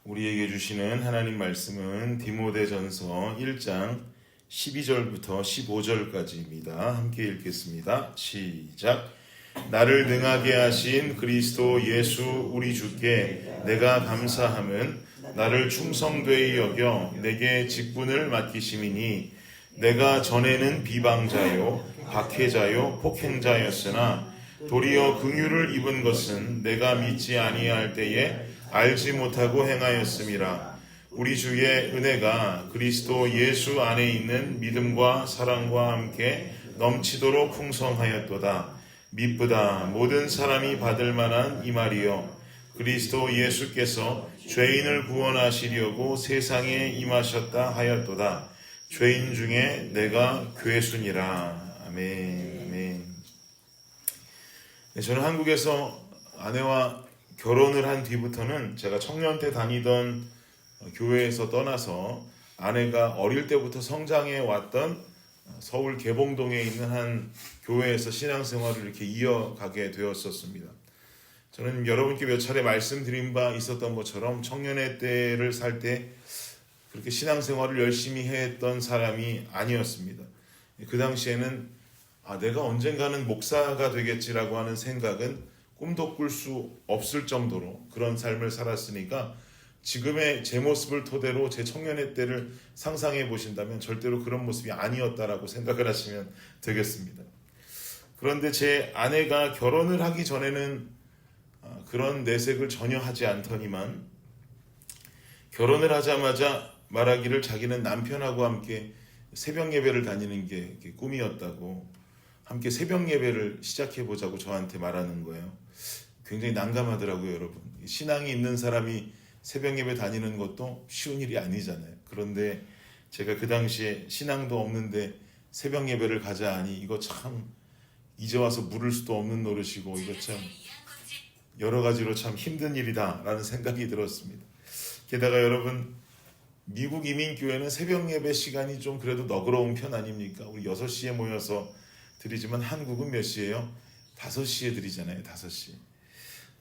우리에게 주시는 하나님 말씀은 디모데전서 1장 12절부터 15절까지입니다. 함께 읽겠습니다. 시작. 나를 능하게 하신 그리스도 예수 우리 주께 내가 감사함은 나를 충성되이 여겨 내게 직분을 맡기심이니 내가 전에는 비방자요 박해자요 폭행자였으나 도리어 긍휼을 입은 것은 내가 믿지 아니할 때에 알지 못하고 행하였음이라. 우리 주의 은혜가 그리스도 예수 안에 있는 믿음과 사랑과 함께 넘치도록 풍성하였도다. 미쁘다 모든 사람이 받을 만한 이 말이요 그리스도 예수께서 죄인을 구원하시려고 세상에 임하셨다 하였도다. 죄인 중에 내가 괴순이라. 아멘. 아멘. 네, 저는 한국에서 아내와 결혼을 한 뒤부터는 제가 청년 때 다니던 교회에서 떠나서 아내가 어릴 때부터 성장해 왔던 서울 개봉동에 있는 한 교회에서 신앙생활을 이렇게 이어가게 되었었습니다. 저는 여러분께 몇 차례 말씀드린 바 있었던 것처럼 청년의 때를 살 때 그렇게 신앙생활을 열심히 했던 사람이 아니었습니다. 그 당시에는 내가 언젠가는 목사가 되겠지라고 하는 생각은 꿈도 꿀 수 없을 정도로 그런 삶을 살았으니까 지금의 제 모습을 토대로 제 청년의 때를 상상해 보신다면 절대로 그런 모습이 아니었다라고 생각을 하시면 되겠습니다. 그런데 제 아내가 결혼을 하기 전에는 그런 내색을 전혀 하지 않더니만 결혼을 하자마자 말하기를 자기는 남편하고 함께 새벽 예배를 다니는 게 꿈이었다고 함께 새벽 예배를 시작해 보자고 저한테 말하는 거예요. 굉장히 난감하더라고요, 여러분. 신앙이 있는 사람이 새벽 예배 다니는 것도 쉬운 일이 아니잖아요. 그런데 제가 그 당시에 신앙도 없는데 새벽 예배를 가자 하니 이거 참 이제 와서 물을 수도 없는 노릇이고 이거 참 여러 가지로 참 힘든 일이다라는 생각이 들었습니다. 게다가 여러분 미국 이민교회는 새벽 예배 시간이 좀 그래도 너그러운 편 아닙니까? 우리 6시에 모여서 드리지만 한국은 몇 시예요? 5시에 드리잖아요. 5시.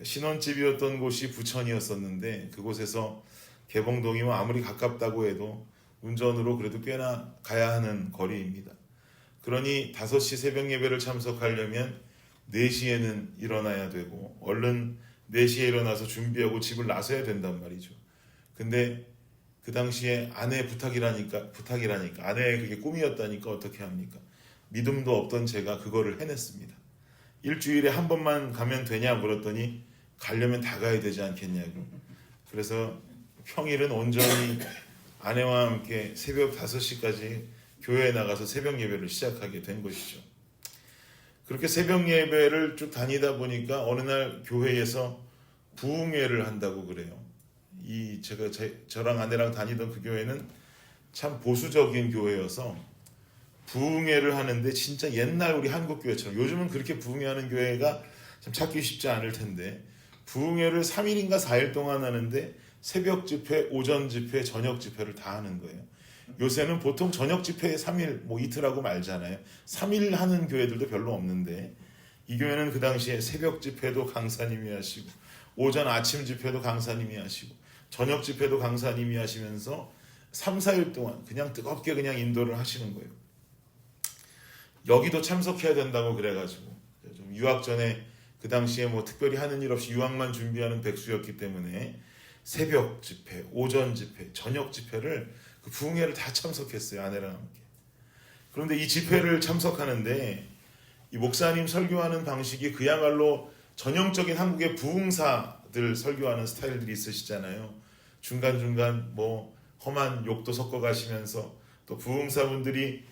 신혼집이었던 곳이 부천이었었는데 그곳에서 개봉동이면 아무리 가깝다고 해도 운전으로 그래도 꽤나 가야 하는 거리입니다. 그러니 5시 새벽 예배를 참석하려면 4시에는 일어나야 되고 얼른 4시에 일어나서 준비하고 집을 나서야 된단 말이죠. 근데 그 당시에 아내의 부탁이라니까 아내의 그게 꿈이었다니까 어떻게 합니까? 믿음도 없던 제가 그거를 해냈습니다. 일주일에 한 번만 가면 되냐 물었더니 가려면 다 가야 되지 않겠냐고. 그래서 평일은 온전히 아내와 함께 새벽 5시까지 교회에 나가서 새벽 예배를 시작하게 된 것이죠. 그렇게 새벽 예배를 쭉 다니다 보니까 어느 날 교회에서 부흥회를 한다고 그래요. 제가 저랑 아내랑 다니던 그 교회는 참 보수적인 교회여서 부흥회를 하는데 진짜 옛날 우리 한국 교회처럼 요즘은 그렇게 부흥회하는 교회가 참 찾기 쉽지 않을 텐데 부흥회를 3일인가 4일 동안 하는데 새벽 집회, 오전 집회, 저녁 집회를 다 하는 거예요. 요새는 보통 저녁 집회에 3일, 이틀하고 말잖아요. 3일 하는 교회들도 별로 없는데 이 교회는 그 당시에 새벽 집회도 강사님이 하시고 오전 아침 집회도 강사님이 하시고 저녁 집회도 강사님이 하시면서 3, 4일 동안 그냥 뜨겁게 그냥 인도를 하시는 거예요. 여기도 참석해야 된다고 그래가지고 좀 유학 전에 그 당시에 특별히 하는 일 없이 유학만 준비하는 백수였기 때문에 새벽 집회, 오전 집회, 저녁 집회를 그 부흥회를 다 참석했어요. 아내랑 함께. 그런데 이 집회를 참석하는데 이 목사님 설교하는 방식이 그야말로 전형적인 한국의 부흥사들 설교하는 스타일들이 있으시잖아요. 중간중간 험한 욕도 섞어 가시면서 또 부흥사분들이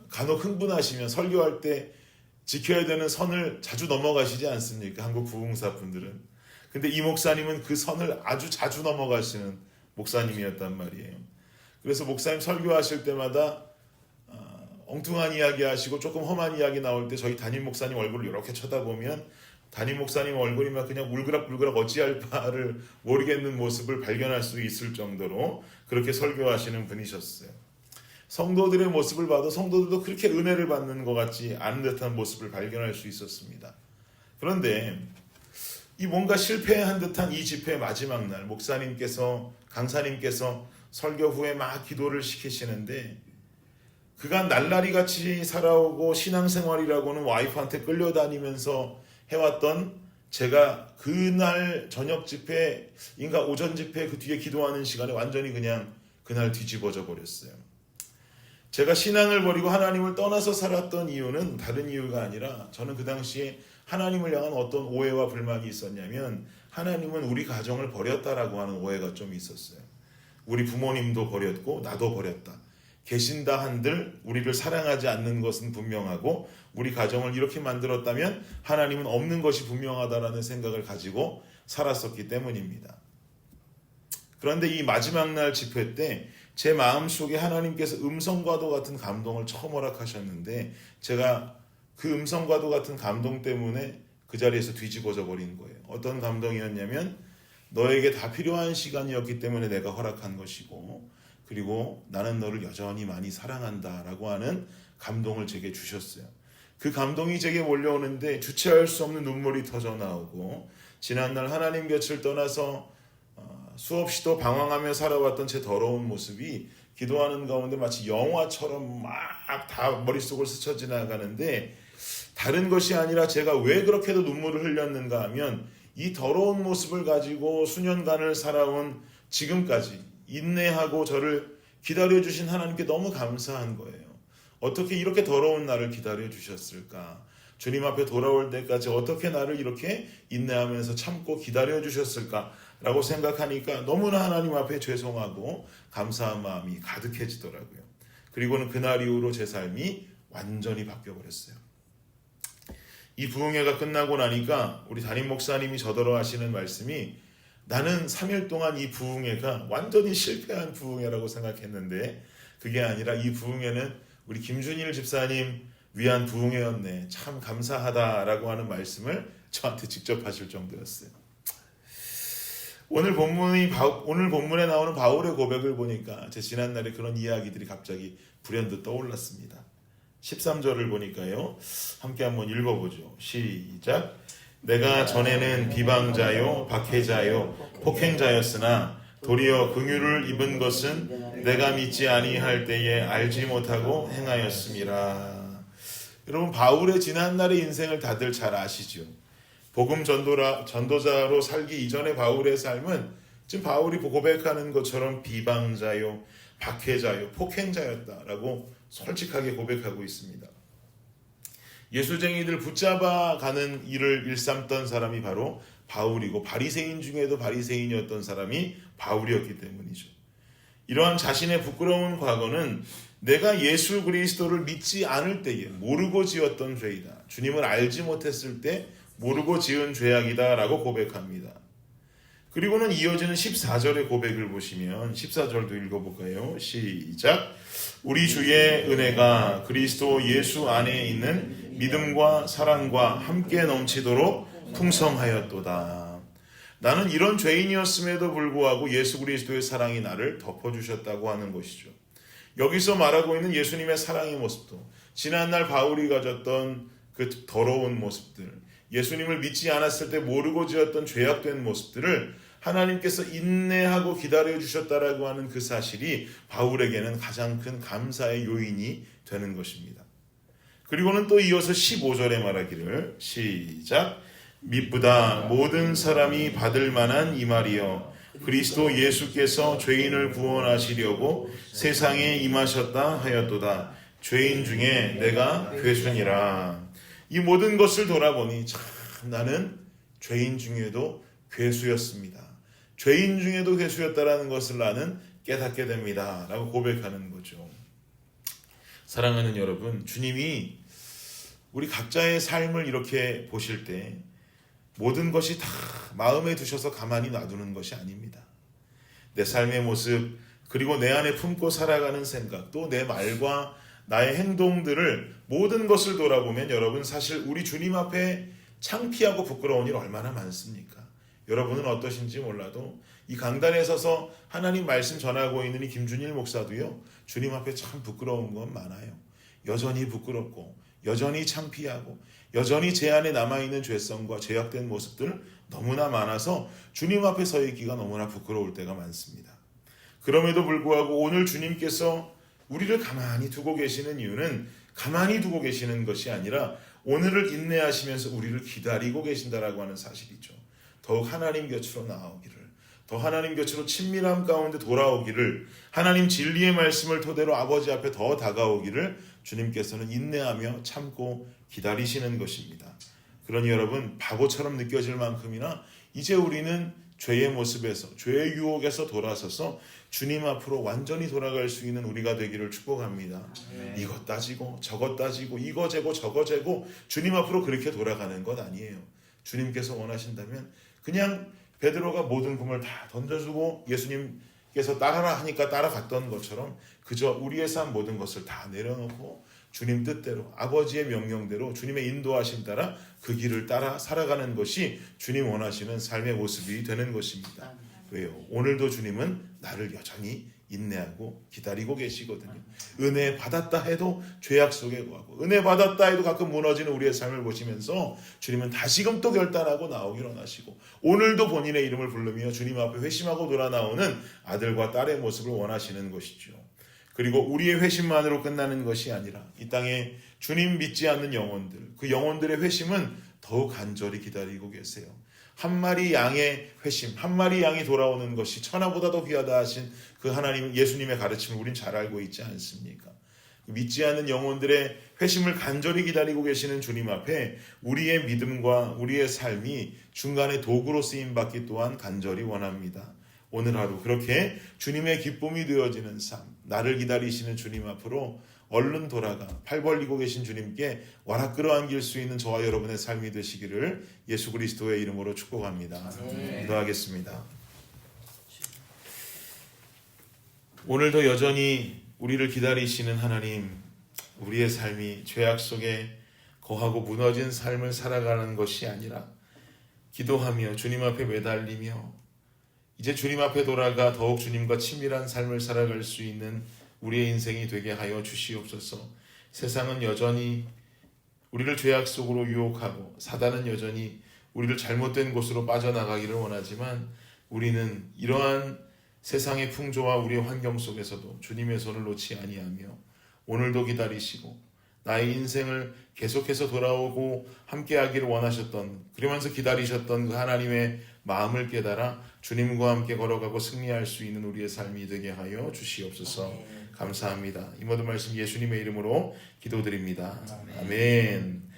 간혹 흥분하시면 설교할 때 지켜야 되는 선을 자주 넘어가시지 않습니까? 한국 부흥사분들은. 근데 이 목사님은 그 선을 아주 자주 넘어가시는 목사님이었단 말이에요. 그래서 목사님 설교하실 때마다 엉뚱한 이야기 하시고 조금 험한 이야기 나올 때 저희 담임 목사님 얼굴을 이렇게 쳐다보면 담임 목사님 얼굴이 막 그냥 울그락불그락 어찌할 바를 모르겠는 모습을 발견할 수 있을 정도로 그렇게 설교하시는 분이셨어요. 성도들의 모습을 봐도 성도들도 그렇게 은혜를 받는 것 같지 않은 듯한 모습을 발견할 수 있었습니다. 그런데 이 뭔가 실패한 듯한 이 집회 마지막 날 목사님께서 강사님께서 설교 후에 막 기도를 시키시는데 그간 날라리 같이 살아오고 신앙생활이라고는 와이프한테 끌려다니면서 해왔던 제가 그날 저녁 집회인가 오전 집회 그 뒤에 기도하는 시간에 완전히 그냥 그날 뒤집어져 버렸어요. 제가 신앙을 버리고 하나님을 떠나서 살았던 이유는 다른 이유가 아니라 저는 그 당시에 하나님을 향한 어떤 오해와 불만이 있었냐면 하나님은 우리 가정을 버렸다라고 하는 오해가 좀 있었어요. 우리 부모님도 버렸고 나도 버렸다. 계신다 한들 우리를 사랑하지 않는 것은 분명하고 우리 가정을 이렇게 만들었다면 하나님은 없는 것이 분명하다라는 생각을 가지고 살았었기 때문입니다. 그런데 이 마지막 날 집회 때 제 마음속에 하나님께서 음성과도 같은 감동을 처음 허락하셨는데 제가 그 음성과도 같은 감동 때문에 그 자리에서 뒤집어져 버린 거예요. 어떤 감동이었냐면 너에게 다 필요한 시간이었기 때문에 내가 허락한 것이고 그리고 나는 너를 여전히 많이 사랑한다 라고 하는 감동을 제게 주셨어요. 그 감동이 제게 몰려오는데 주체할 수 없는 눈물이 터져 나오고 지난날 하나님 곁을 떠나서 수없이도 방황하며 살아왔던 제 더러운 모습이 기도하는 가운데 마치 영화처럼 막 다 머릿속을 스쳐 지나가는데 다른 것이 아니라 제가 왜 그렇게도 눈물을 흘렸는가 하면 이 더러운 모습을 가지고 수년간을 살아온 지금까지 인내하고 저를 기다려주신 하나님께 너무 감사한 거예요. 어떻게 이렇게 더러운 나를 기다려주셨을까? 주님 앞에 돌아올 때까지 어떻게 나를 이렇게 인내하면서 참고 기다려주셨을까라고 생각하니까 너무나 하나님 앞에 죄송하고 감사한 마음이 가득해지더라고요. 그리고는 그날 이후로 제 삶이 완전히 바뀌어버렸어요. 이 부흥회가 끝나고 나니까 우리 담임 목사님이 저더러 하시는 말씀이 나는 3일 동안 이 부흥회가 완전히 실패한 부흥회라고 생각했는데 그게 아니라 이 부흥회는 우리 김준일 집사님 위한 부흥회였네. 참 감사하다라고 하는 말씀을 저한테 직접 하실 정도였어요. 오늘 본문에 나오는 바울의 고백을 보니까 제 지난날에 그런 이야기들이 갑자기 불현듯 떠올랐습니다. 13절을 보니까요. 함께 한번 읽어보죠. 시작. 내가 전에는 비방자요 박해자요 폭행자였으나 도리어 긍휼을 입은 것은 내가 믿지 아니할 때에 알지 못하고 행하였음이라. 여러분 바울의 지난날의 인생을 다들 잘 아시죠? 복음 전도자로 살기 이전의 바울의 삶은 지금 바울이 고백하는 것처럼 비방자요 박해자요 폭행자였다라고 솔직하게 고백하고 있습니다. 예수쟁이들 붙잡아가는 일을 일삼던 사람이 바로 바울이고 바리새인 중에도 바리새인이었던 사람이 바울이었기 때문이죠. 이러한 자신의 부끄러운 과거는 내가 예수 그리스도를 믿지 않을 때에 모르고 지었던 죄이다. 주님을 알지 못했을 때 모르고 지은 죄악이다 라고 고백합니다. 그리고는 이어지는 14절의 고백을 보시면 14절도 읽어볼까요? 시작. 우리 주의 은혜가 그리스도 예수 안에 있는 믿음과 사랑과 함께 넘치도록 풍성하였도다. 나는 이런 죄인이었음에도 불구하고 예수 그리스도의 사랑이 나를 덮어주셨다고 하는 것이죠. 여기서 말하고 있는 예수님의 사랑의 모습도 지난날 바울이 가졌던 그 더러운 모습들, 예수님을 믿지 않았을 때 모르고 지었던 죄악된 모습들을 하나님께서 인내하고 기다려주셨다라고 하는 그 사실이 바울에게는 가장 큰 감사의 요인이 되는 것입니다. 그리고는 또 이어서 15절에 말하기를 시작. 미쁘다 모든 사람이 받을 만한 이 말이여 그리스도 예수께서 죄인을 구원하시려고 세상에 임하셨다 하였도다. 죄인 중에 내가 괴순이라. 이 모든 것을 돌아보니 참 나는 죄인 중에도 괴수였습니다. 죄인 중에도 괴수였다라는 것을 나는 깨닫게 됩니다 라고 고백하는 거죠. 사랑하는 여러분, 주님이 우리 각자의 삶을 이렇게 보실 때 모든 것이 다 마음에 두셔서 가만히 놔두는 것이 아닙니다. 내 삶의 모습 그리고 내 안에 품고 살아가는 생각 또 내 말과 나의 행동들을 모든 것을 돌아보면 여러분 사실 우리 주님 앞에 창피하고 부끄러운 일 얼마나 많습니까? 여러분은 어떠신지 몰라도 이 강단에 서서 하나님 말씀 전하고 있는 이 김준일 목사도요 주님 앞에 참 부끄러운 건 많아요. 여전히 부끄럽고 여전히 창피하고 여전히 제 안에 남아있는 죄성과 죄악된 모습들 너무나 많아서 주님 앞에 서 있기가 너무나 부끄러울 때가 많습니다. 그럼에도 불구하고 오늘 주님께서 우리를 가만히 두고 계시는 이유는 가만히 두고 계시는 것이 아니라 오늘을 인내하시면서 우리를 기다리고 계신다라고 하는 사실이죠. 더욱 하나님 곁으로 나아오기를, 더 하나님 곁으로 친밀함 가운데 돌아오기를, 하나님 진리의 말씀을 토대로 아버지 앞에 더 다가오기를 주님께서는 인내하며 참고 기다리시는 것입니다. 그러니 여러분, 바보처럼 느껴질 만큼이나 이제 우리는 죄의 모습에서, 죄의 유혹에서 돌아서서 주님 앞으로 완전히 돌아갈 수 있는 우리가 되기를 축복합니다. 이것 따지고 저것 따지고 이거 재고 저거 재고 주님 앞으로 그렇게 돌아가는 것 아니에요. 주님께서 원하신다면 그냥 베드로가 모든 금을 다 던져주고 예수님께서 따라라 하니까 따라갔던 것처럼 그저 우리의 삶 모든 것을 다 내려놓고 주님 뜻대로, 아버지의 명령대로, 주님의 인도하심 따라 그 길을 따라 살아가는 것이 주님 원하시는 삶의 모습이 되는 것입니다. 왜요? 오늘도 주님은 나를 여전히 인내하고 기다리고 계시거든요. 은혜 받았다 해도 죄악 속에 거하고, 은혜 받았다 해도 가끔 무너지는 우리의 삶을 보시면서 주님은 다시금 또 결단하고 나오기를 원하시고, 오늘도 본인의 이름을 부르며 주님 앞에 회심하고 돌아 나오는 아들과 딸의 모습을 원하시는 것이죠. 그리고 우리의 회심만으로 끝나는 것이 아니라 이 땅에 주님 믿지 않는 영혼들, 그 영혼들의 회심은 더욱 간절히 기다리고 계세요. 한 마리 양의 회심, 한 마리 양이 돌아오는 것이 천하보다도 귀하다 하신 그 하나님, 예수님의 가르침을 우린 잘 알고 있지 않습니까? 믿지 않는 영혼들의 회심을 간절히 기다리고 계시는 주님 앞에 우리의 믿음과 우리의 삶이 중간에 도구로 쓰임받기 또한 간절히 원합니다. 오늘 하루 그렇게 주님의 기쁨이 되어지는 삶, 나를 기다리시는 주님 앞으로 얼른 돌아가 팔 벌리고 계신 주님께 와락 끌어안길 수 있는 저와 여러분의 삶이 되시기를 예수 그리스도의 이름으로 축복합니다. 기도하겠습니다. 오늘도 여전히 우리를 기다리시는 하나님, 우리의 삶이 죄악 속에 거하고 무너진 삶을 살아가는 것이 아니라 기도하며 주님 앞에 매달리며 이제 주님 앞에 돌아가 더욱 주님과 친밀한 삶을 살아갈 수 있는 우리의 인생이 되게 하여 주시옵소서. 세상은 여전히 우리를 죄악 속으로 유혹하고 사단은 여전히 우리를 잘못된 곳으로 빠져나가기를 원하지만 우리는 이러한 세상의 풍조와 우리의 환경 속에서도 주님의 손을 놓지 아니하며 오늘도 기다리시고 나의 인생을 계속해서 돌아오고 함께하기를 원하셨던, 그러면서 기다리셨던 그 하나님의 마음을 깨달아 주님과 함께 걸어가고 승리할 수 있는 우리의 삶이 되게 하여 주시옵소서. 감사합니다. 이 모든 말씀 예수님의 이름으로 기도드립니다. 아멘.